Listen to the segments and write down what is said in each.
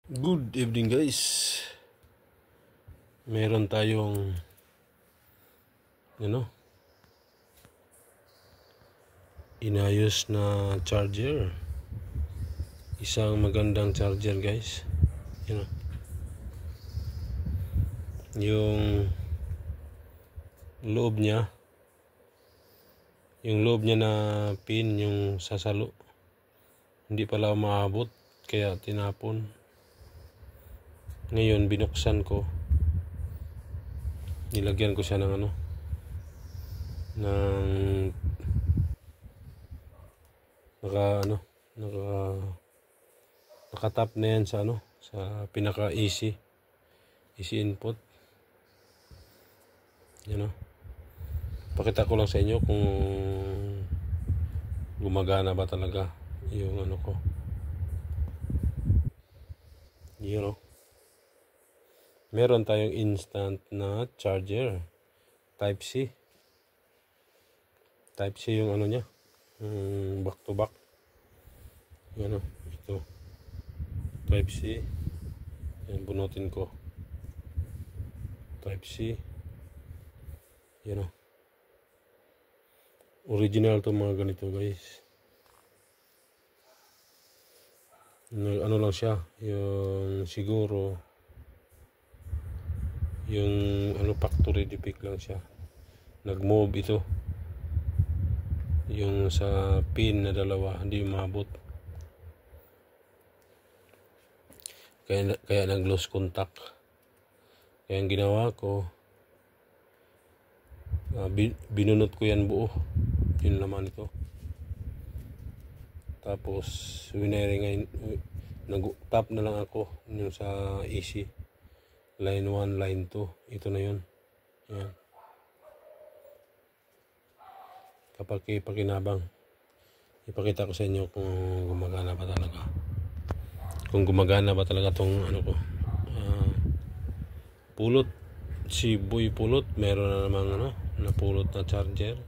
Good evening guys. Meron tayong inayos na charger. Isang magandang charger guys. Yung loob niya na pin, yung sasalo, hindi pala umaabot kaya tinapon. Ngayon binuksan ko, nilagyan ko siya ng nakatap na yan sa sa pinaka easy input. Pakita ko lang sa inyo kung gumagana ba talaga yung ko. Meron tayong instant na charger type C yung niya, back to back. Ito type C. Yan, bunutin ko type C. Original to mga ganito guys. Lang siya, yung siguro yung factory defect lang siya, nag-move ito, yung sa pin na dalawa hindi umabot, kaya nag-lose contact. Kaya ang ginawa ko, binunot ko yan buo, yun naman ito. Tapos wiring, nag-tap na lang ako yung sa easy line 1, line 2. Ito na yun. Yan. Kapag pakinabang, ipakita ko sa inyo kung gumagana ba talaga. Kung gumagana ba talaga tong ko. Pulot. Si Boy Pulot, meron na namang napulot na charger.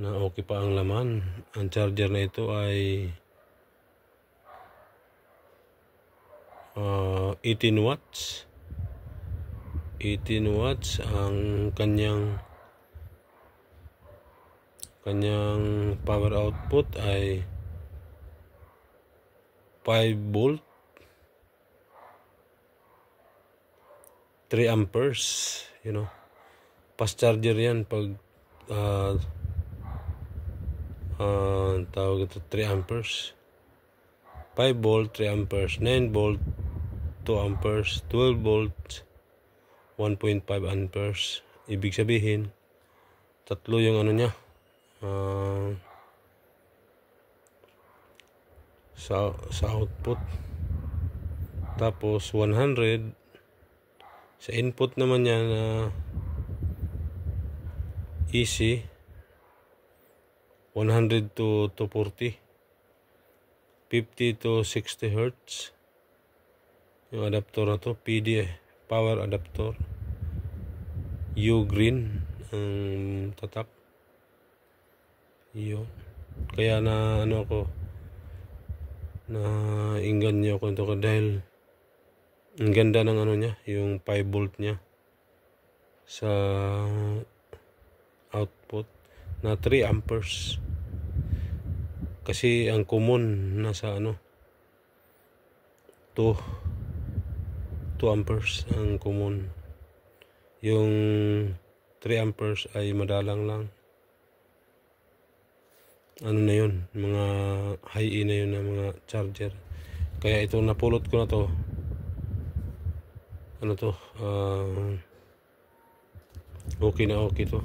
Na okay pa ang laman. Ang charger na ito ay 18 watts. 18 watts ang kanyang power output ay 5 volt 3 amperes. Fast charger yan pag tawag ito 3 amperes. 5 volt 3 amperes, 9 volt 2 amperes, 12 volt 1.5 amperes. Ibig sabihin tatlo yung niya, sa output. Tapos 100 sa input naman niya na easy, 100 to 240, 50 to 60 hertz. Yung adapter na to, PD power adapter, U-green ang tatak. Yun. Kaya na inggan niyo ako ito dahil ang ganda ng niya, yung 5 volt niya sa output na 3 amperes. Kasi ang common nasa 2 amperes ang common. Yung 3 amperes ay madalang lang. Na yun, mga high-E na yun na mga charger. Kaya ito napulot ko na to. Okay na okay to.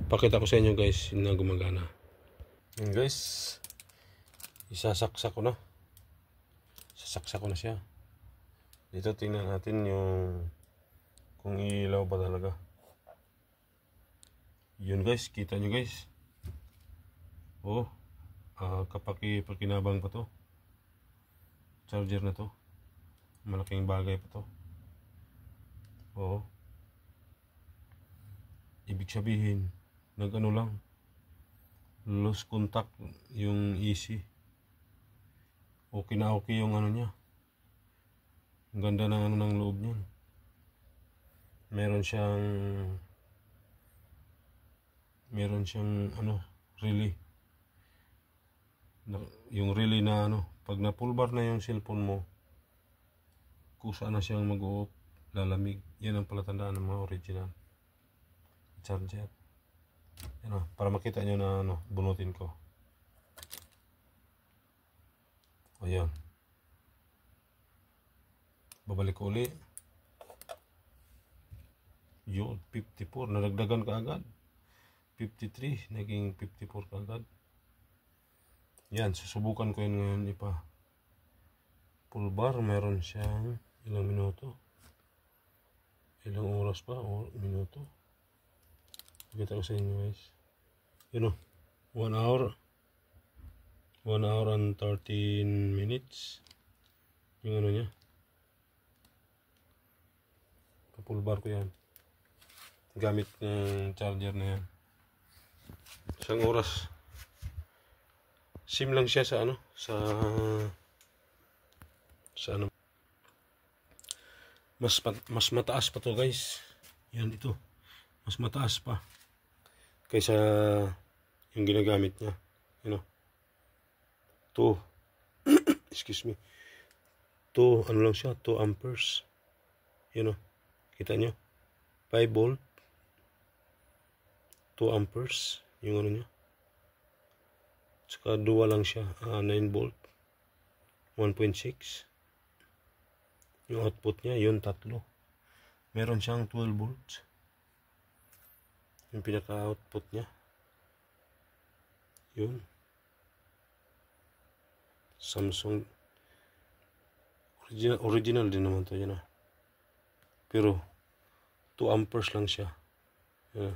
Pakita ko sa inyo guys na gumagana. Yan guys, sasaksak ko na siya. Dito tingnan natin yung kung ilaw ba talaga. Yun guys, kita nyo guys. Pakinabang pa to. Charger na to. Malaking bagay pa to. Ibig sabihin lang, lose contact yung easy. Okay na okay yung niya, Ang ganda ng ano ng loob niyan. Meron siyang ano, relay. Yung relay na ano, pag na full bar na yung cellphone mo, kusa na siyang mag-off, lalamig. Yan ang palatandaan ng mga original charger. Yan o, para makita nyo na ano, bunutin ko. Ayan. Babalik ko uli. Yun, 54. Nadagdagan ka agad. 53. Naging 54 ka agad. Yan, susubukan ko yun ngayon ipa. Full bar, meron siyang ilang minuto. Ilang oras pa o minuto. Pakita ko sa inyo guys. Yun o, 1 hour. 1 hour and 13 minutes. Yung ano niya. Full bar ko yan. Gamit ng charger na yan. Isang oras. SIM lang siya sa ano, sa ano. Mas mataas pa to guys. Yan ito. Mas mataas pa kaysa yung ginagamit niya. You know. 2 excuse me. 2 ano lang siya, 2 amperes. You know. Kita nyo? 5 volt. 2 amperes yung ano niya. Saka 2 lang siya, 9 volt 1.6. Yung output niya yun 3. Meron siyang 12 volts yung pinaka output niya. Yun Samsung original din naman to yan. Pero 2 amperes lang siya. 5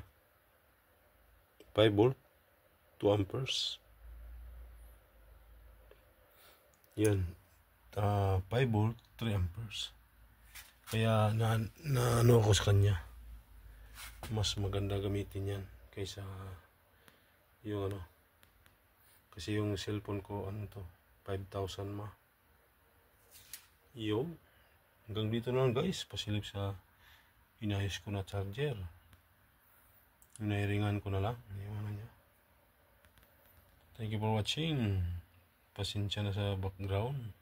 volt 2 amperes. Yan 5 volt 3 amperes. Kaya na ano ako sa kanya, mas maganda gamitin yan kaysa yung ano, kasi yung cellphone ko ano to 5,000 ma. Yo, hanggang dito na lang guys, pasilip sa inayos ko na charger. Inairingan ko na lang yung ano niya. Thank you for watching. Pasensya na sa background.